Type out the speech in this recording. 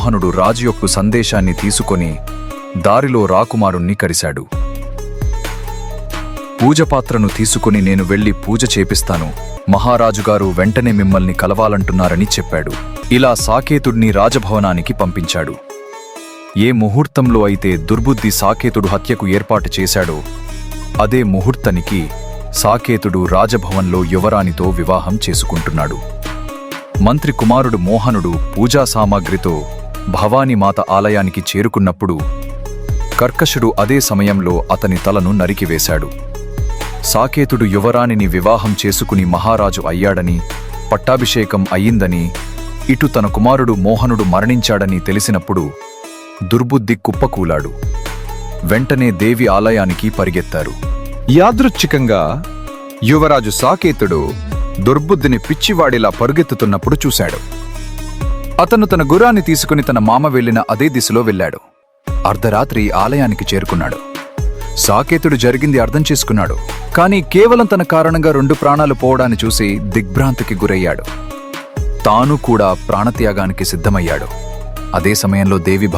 మోహనుడు రాజు యొక్క సందేశాన్ని తీసుకొని దారిలో రాకుమారుణ్ణి కలిశాడు. పూజపాత్రను తీసుకుని నేను వెళ్లి పూజ చేపిస్తాను, మహారాజుగారు వెంటనే మిమ్మల్ని కలవాలంటున్నారని చెప్పాడు. ఇలా సాకేతుడిని రాజభవనానికి పంపించాడు. ఏ ముహూర్తంలో అయితే దుర్బుద్ధి సాకేతుడు హత్యకు ఏర్పాటు చేశాడో అదే ముహూర్తానికి సాకేతుడు రాజభవన్లో యువరాణితో వివాహం చేసుకుంటున్నాడు. మంత్రి కుమారుడు మోహనుడు పూజా సామాగ్రితో భవానీమాత ఆలయానికి చేరుకున్నప్పుడు కర్కశుడు అదే సమయంలో అతని తలను నరికివేశాడు. సాకేతుడు యువరాణిని వివాహం చేసుకుని మహారాజు అయ్యాడని, పట్టాభిషేకం అయ్యిందని, ఇటు తన కుమారుడు మోహనుడు మరణించాడని తెలిసినప్పుడు దుర్బుద్ధి కుప్పకూలాడు. వెంటనే దేవి ఆలయానికి పరిగెత్తారు. యాదృచ్ఛికంగా యువరాజు సాకేతుడు దుర్బుద్ధిని పిచ్చివాడిలా పరుగెత్తుతున్నప్పుడు చూశాడు. అతను తన గుర్రాన్ని తీసుకుని తన మామ వెళ్లిన అదే దిశలో వెళ్ళాడు. అర్ధరాత్రి ఆలయానికి చేరుకున్నాడు. సాకేతుడు జరిగింది అర్థం చేసుకున్నాడు. కాని కేవలం తన కారణంగా 2 ప్రాణాలు పోవడాన్ని చూసి దిగ్భ్రాంతికి గురయ్యాడు. తాను కూడా ప్రాణత్యాగానికి సిద్ధమయ్యాడు. అదే సమయంలో దేవి